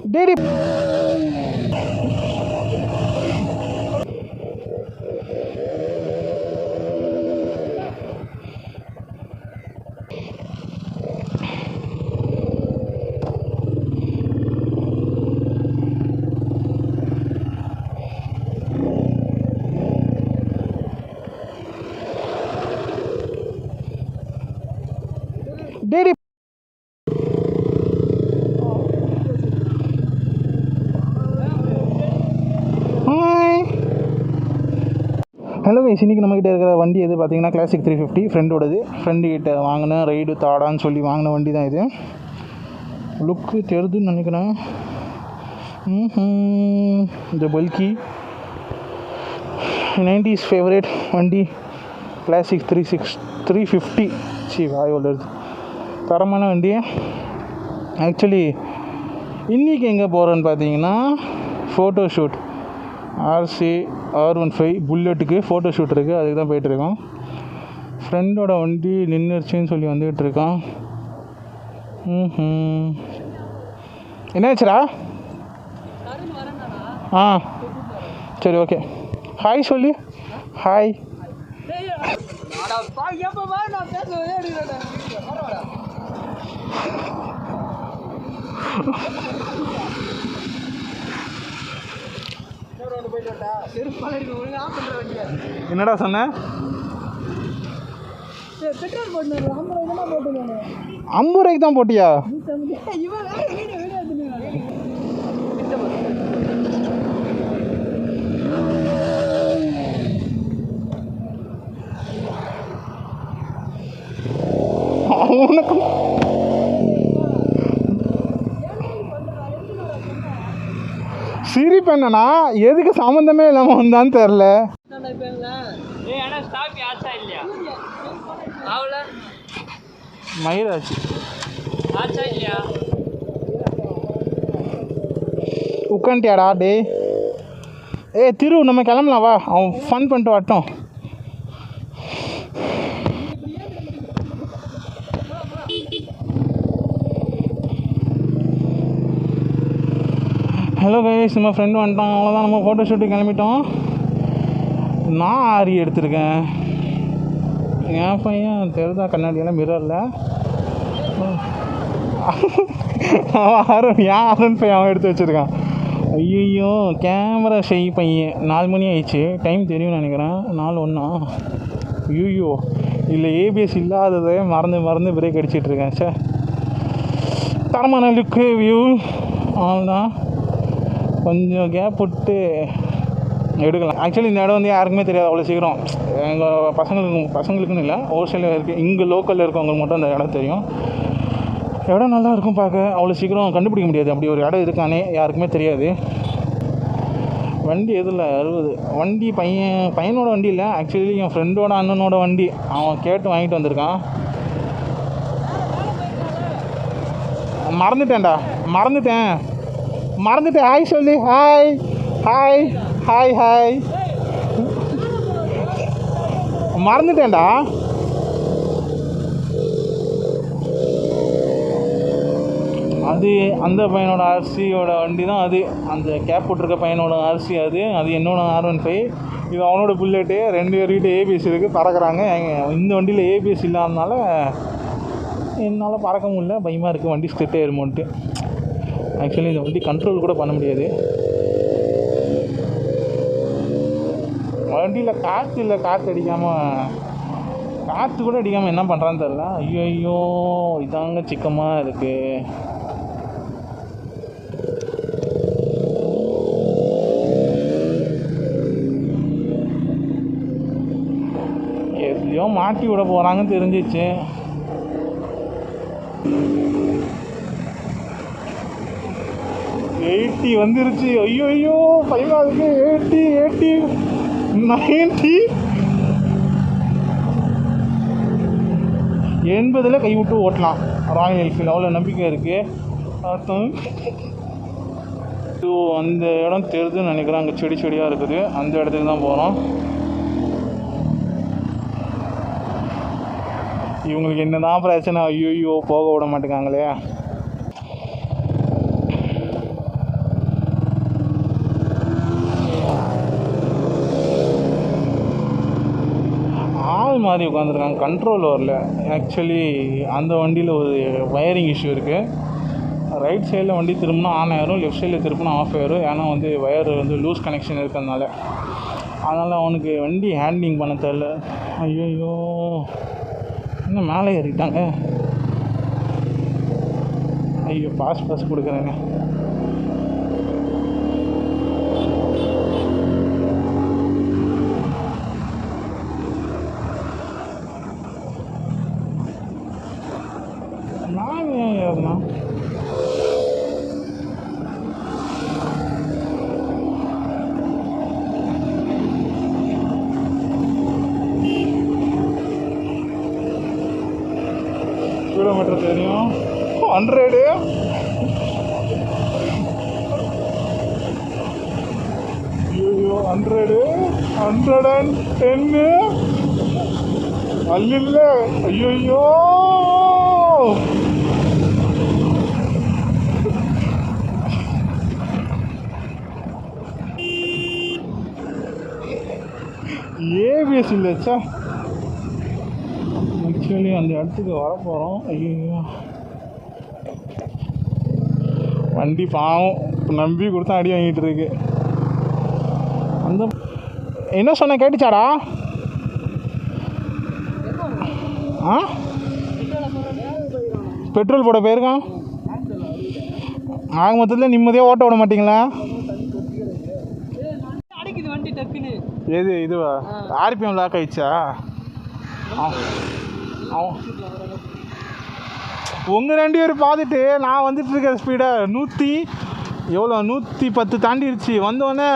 Daddy daddy hello guys, இன்றைக்கி நம்மக்கிட்ட இருக்கிற வண்டி எது பார்த்தீங்கன்னா கிளாசிக் 350 ஃப்ரெண்டோடது. ஃப்ரெண்டுக்கிட்ட வாங்கின ரைடு தாடான்னு சொல்லி வாங்கின வண்டி தான் இது. லுக்கு தெரிதுன்னு நினைக்கிறேன். இந்த பல்கி 90s ஃபேவரேட் வண்டி கிளாசிக் 350. வாய் வருது. தரமான வண்டி. ஆக்சுவலி இன்றைக்கி எங்கே போகிறோன்னு பார்த்தீங்கன்னா ஃபோட்டோ ஷூட். RC R15 புல்லட்டுக்கு ஃபோட்டோ ஷூட் இருக்குது, அதுக்கு தான் போயிட்டுருக்கோம். ஃப்ரெண்டோட வண்டி நின்றுச்சுன்னு சொல்லி வந்துக்கிட்டு இருக்கோம். என்னாச்சுடா? சரி, ஓகே. ஹாய் சொல்லு. ஹாய். என்னடா சொன்ன? 50 ரூபாய்க்கு தான் போட்டியா? சிரிப்பேண்ணா, எதுக்கு சம்மந்தமே இல்லாமல் வந்தான்னு தெரில. மயிராச்சு உட்காந்துட்டியாடா? டே திரு, நம்ம கிளம்பலாம் வா, அவன் ஃபன் பண்ணிட்டு வரட்டும். ஹலோ கைஸ், நம்ம ஃப்ரெண்டு வந்துட்டான். அவ்வளோதான், நம்ம ஃபோட்டோ ஷூட்டுக்கு கிளம்பிட்டோம். நான் ஆரி எடுத்திருக்கேன். என் பையன் தெரிதா கண்ணாடியெல்லாம் மிரரில் யாருன்னு போய் அவன் எடுத்து வச்சுருக்கான். ஐயோ, கேமரா ஷை பையன். 4 மணி ஆயிடுச்சு, டைம் தெரியும்னு நினைக்கிறேன். 4:01. ஐயோ, இல்லை ஏபிஎஸ் இல்லாததை மறந்து பிரேக் அடிச்சிட்ருக்கேன். சார், தரமான லுக்கு வியூ. அவ்வளோதான், கொஞ்சம் கேப் விட்டு எடுக்கலாம். ஆக்சுவலி இந்த இடம் வந்து யாருக்குமே தெரியாது அவ்வளோ சீக்கிரம். எங்கள் பசங்களுக்குன்னு இல்லை, ஒரு சில இருக்குது. இங்கே லோக்கலில் இருக்கவங்களுக்கு மட்டும் அந்த இடம் தெரியும். இடம் நல்லா இருக்கும் பார்க்க. அவ்வளோ சீக்கிரம் கண்டுபிடிக்க முடியாது. அப்படி ஒரு இடம் இருக்கானே யாருக்குமே தெரியாது. வண்டி எதில் 60 வண்டி பையனோட வண்டி இல்லை, ஆக்சுவலி என் ஃப்ரெண்டோட அண்ணனோட வண்டி. அவன் கேட்டு வாங்கிட்டு வந்திருக்கான். மறந்துட்டேன். ஹாய் சொல்லி. ஹாய் மறந்துட்டேன்டா. அது அந்த பையனோட RCயோட வண்டி தான் அது. அந்த கேப் போட்டிருக்க பையனோட RC அது என்னோட R15. இது அவனோட புல்லட்டு. 2 பேர்கிட்ட ஏபிஎஸ் இருக்குது, பறக்கிறாங்க. இந்த வண்டியில் ஏபிஎஸ் இல்லாதனால என்னால் பறக்க முடியல, பயமாக இருக்குது. வண்டி ஸ்கிட் ஆயிருமோன்ட்டு. ஆக்சுவலி இந்த வண்டி கண்ட்ரோல் கூட பண்ண முடியாது. வண்டியில் காற்று கூட அடிக்காமல் என்ன பண்ணுறான்னு தெரில. ஐயோ, இதாங்க சிக்கமாக இருக்குது. எதுலையோ மாட்டி விட போகிறாங்கன்னு தெரிஞ்சிச்சு. $80 வந்துருச்சு. ஐயோ, பயமாகுது. $80 $90 $80 கை விட்டு ஓட்டலாம். ராயல் என்ஃபீல்டு அவ்வளோ நம்பிக்கை இருக்குது. அந்த இடம் தெரிதுன்னு நினைக்கிறேன். அங்கே செடியாக இருக்குது. அந்த இடத்துக்கு தான் போகிறோம். இவங்களுக்கு என்ன தான் பிரச்சனை? ஐயோ, போக விட மாட்டேங்காங்களே. மாதிரி உட்காந்துருக்காங்க, கண்ட்ரோல் வரல. ஆக்சுவலி அந்த வண்டியில் ஒரு வயரிங் இஷ்யூ இருக்குது. ரைட் சைடில் வண்டி திரும்பினா ஆன் ஆயிரும், லெஃப்ட் சைடில் திரும்பினா ஆஃப் ஆயிரும். ஏன்னா வந்து வயர் வந்து லூஸ் கனெக்ஷன் இருக்கிறதுனால. அதனால் அவனுக்கு வண்டி ஹேண்ட்லிங் பண்ண தெரில. ஐயோ இன்னும் மேலே ஏறிட்டாங்க. ஐயோ பாஸ் கொடுக்குறேங்க. நான் ஏன் ஏறினா கிலோமீட்டர் தெரியும் 100 ஐயோ 110 அல்ல. ஐயோ ஏபிஎஸ் இல்லைச்சா. ஆக்சுவலி அந்த இடத்துக்கு வரப்போகிறோம். ஐயோ வண்டி பாவம் நம்பி கொடுத்தா அடி வாங்கிட்டு இருக்கு. அந்த என்ன சொன்ன கேட்டுச்சாடா? ஆ பெட்ரோல் போட போயிருக்கான். ஆக மொத்தத்தில் நிம்மதியாக ஓட்ட விட மாட்டிங்களா? எது இதுவா? ஆர்பிஎம் லாக் ஆயிடுச்சா? உங்கள் 2 பேர் பார்த்துட்டு நான் வந்துட்டு இருக்க ஸ்பீடை 110 தாண்டிடுச்சு. வந்தோடனே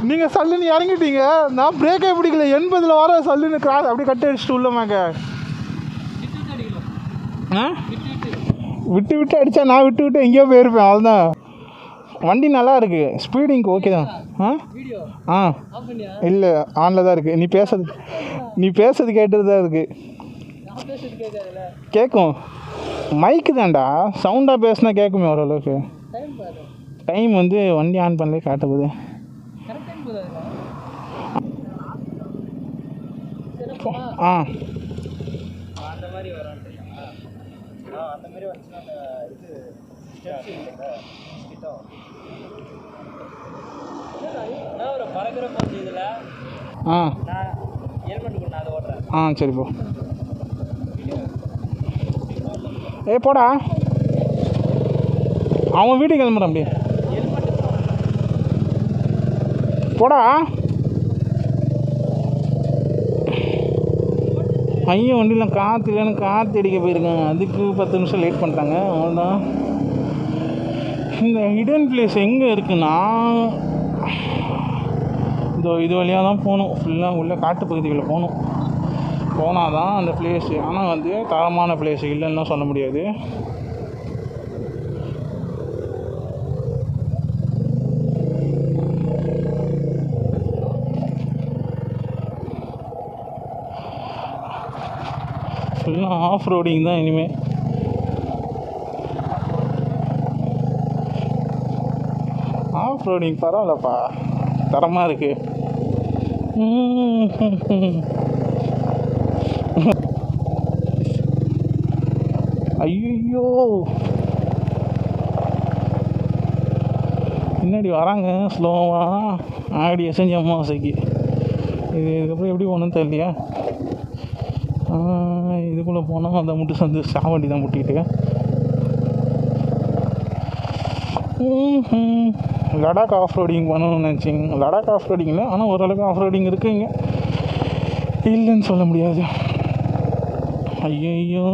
நீங்கள் சல்லுன்னு இறங்கிட்டீங்க. நான் பிரேக்கே பிடிக்கல. 80 வர சல்லுன்னு கிராஸ் அப்படியே கட் அடிச்சுட்டு உள்ளமாங்க. விட்டு அடித்தா நான் விட்டு எங்கேயோ போயிருப்பேன். அவ்வளோதான். வண்டி நல்லா இருக்குது, ஸ்பீடிங் ஓகே தான். இல்லை ஆனில் தான் இருக்குது. நீ பேசுறது கேட்டுட்டு தான் இருக்குது. கேட்கும். மைக்கு தான்டா, சவுண்டாக பேசினா கேட்குமே ஓரளவுக்கு. டைம் வந்து வண்டி ஆன் பண்ணலே காட்டுது. சரி போ. போடா, அவன் வீட்டுக்கு கிளம்புறான். அப்படியே போடா. ஐயோ வண்டியில் காற்று இல்லைன்னு காற்று அடிக்க போயிருக்காங்க. அதுக்கு 10 நிமிஷம் லேட் பண்ணிட்டாங்க. அவ்வளோதான். இந்த ஹிடன் பிளேஸ் எங்கே இருக்குன்னா, இது வழியாக தான் போகணும். ஃபுல்லாக உள்ள காட்டு பகுதிகளில் போனால் தான் அந்த பிளேஸு. ஆனால் வந்து தரமான பிளேஸு இல்லைன்னா சொல்ல முடியாது. ஃபுல்லாக ஆஃப் ரோடிங் தான் இனிமேல். ஆஃப் ரோடிங் பரவாயில்லப்பா, தரமாக இருக்குது. ஐயோ பின்னாடி வராங்க ஸ்லோவாக. ஆடி செஞ்ச அம்மாவாசைக்கு இதுக்கப்புறம் எப்படி போகணுன்னு தெரியலையா. இதுக்குள்ளே போனால் அந்த முட்டு சந்து சாவண்டி தான் முட்டிக்கிட்டு. லடாக் ஆஃப் ரோடிங் பண்ணணும்னு நினச்சிங்க. லடாக் ஆஃப் ரோடிங்கில் ஆனால் ஓரளவுக்கு ஆஃப் ரோடிங் இருக்குங்க, இல்லைன்னு சொல்ல முடியாது. ஐயோ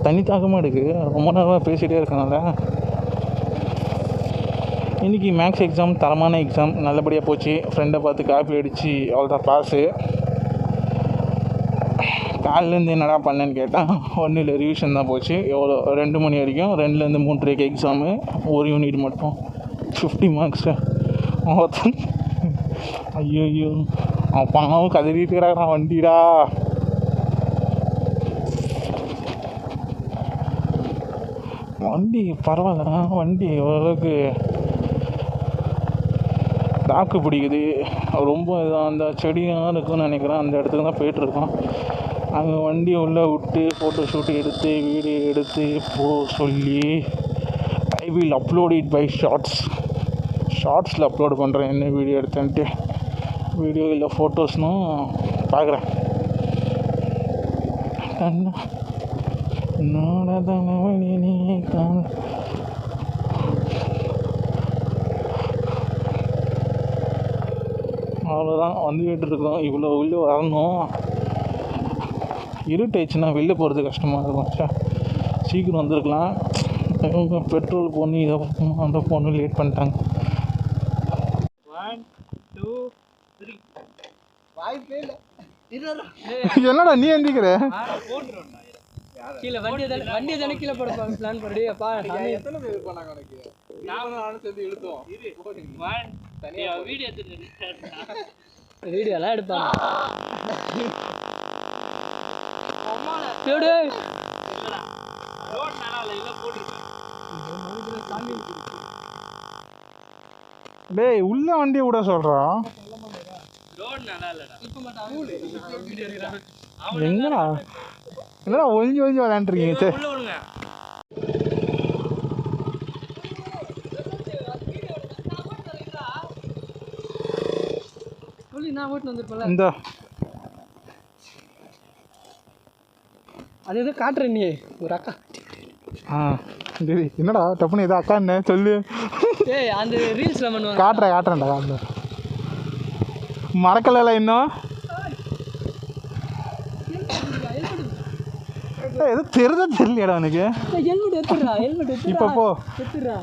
தண்ணி தாக்கமாக இருக்குது. ரொம்ப நேரமாக பேசிகிட்டே இருக்கனால. இன்றைக்கி மேக்ஸ் எக்ஸாம் தரமான எக்ஸாம், நல்லபடியாக போச்சு. ஃப்ரெண்டை பார்த்து காப்பி அடித்து அவ்வளோதான் பாஸு. காலிலேருந்து என்னடா பண்ணேன்னு கேட்டால் ஒன்றும் இல்லை, ரிவிஷன் தான் போச்சு. எவ்வளோ 2 மணி வரைக்கும், 2லேருந்து 3:30 எக்ஸாமு. ஒரு யூனிட் மட்டும் 50 மார்க்ஸு. ஐயோ அப்பாவும் கதறிட்டு இருக்கிறான் வண்டிடா. வண்டி பரவாயில்ல, வண்டி ஓரளவுக்கு தாக்கு பிடிக்குது ரொம்ப இதாக அந்த செடியாக இருக்குன்னு நினைக்கிறேன். அந்த இடத்துக்கு தான் போய்ட்டுருக்கோம். அங்கே வண்டியை உள்ளே விட்டு ஃபோட்டோ ஷூட் எடுத்து வீடியோ எடுத்து சொல்லி I will upload it by ஷார்ட்ஸில் அப்லோட் பண்ணுறேன் என்ன வீடியோ எடுத்தேன்ட்டு. வீடியோ இல்லை ஃபோட்டோஸ்னும் பார்க்குறேன். அவ்வளோதான் வந்துக்கிட்டு இருக்கோம். இவ்வளோ உள்ளே வரணும். இருட்டாயிடுச்சுன்னா வெளில போகிறது கஷ்டமாக இருக்கும். சீக்கிரம் வந்திருக்கலாம். இவங்க பெட்ரோல் போன்னு இதை அந்த போன்னு லேட் பண்ணிட்டாங்க. 1 2 3 வாய்ப்பே இல்லை. என்னடா நீ எந்திக்கிற? கீழே வண்டியை தானே கீழே போடுப்பாங்க பிளான் பண்ணி. அப்பா எத்தனை பேர் இருப்பாங்க உனக்கு? நானும் சேர்ந்து இழுத்தோம். வீடியோலாம் எடுப்பாங்க. டேய் உள்ள வண்டியை விட சொல்கிறான். எங்கடா என்னடா ஒழிஞ்சு விளையாண்டுருக்கீங்க? சரி இந்த அது எதோ காட்டுற நீ ஒரு அக்கா. சரி என்னடா டப்புன்னு எதோ அக்கா என்ன சொல்லு. ஏய் அந்த ரீல்ஸ்ல பண்ணுவாங்க. காட்டுறேன்டா. மறக்கல இன்னும் எது தெரியலையாடா எனக்கு. ஹெல்மெட் எடுத்துடுறா. இப்போ போ எடுத்துடுறா.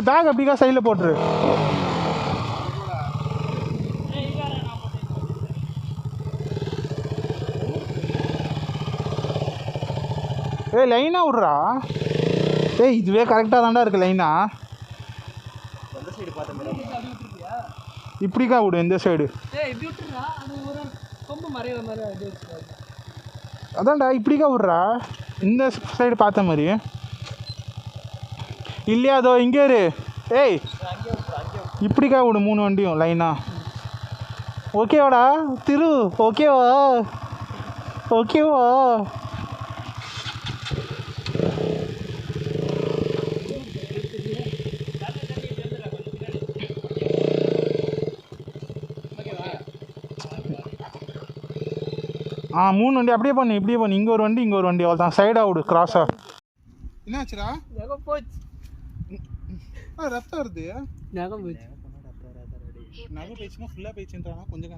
பேக் அப்படிக்கா சைடில் போட்டுரு. லைனாக விட்றா. இதுவே கரெக்டாக தான்டா இருக்குது லைனா. இப்படிக்கா விடு இந்த சைடு. அதான்டா இப்படிக்கா விட்றா இந்த சைடு பார்த்த மாதிரி இல்லையா? அதோ இங்கே இரு. இப்படிக்கா விடு 3 வண்டியும் லைனா. ஓகேவாடா திரு? ஓகேவா? ஆ 3 வண்டி அப்படியே பண்ணு. இப்படியே பண்ணு. இங்கே ஒரு வண்டி அவ்வளோ தான். சைடாக விடு கிராஸாக. என்னாச்சுடா? ரத்தம் வருது. நகை போயிடுச்சுன்னா ஃபுல்லாக போயிடுச்சுன்றானா கொஞ்சம்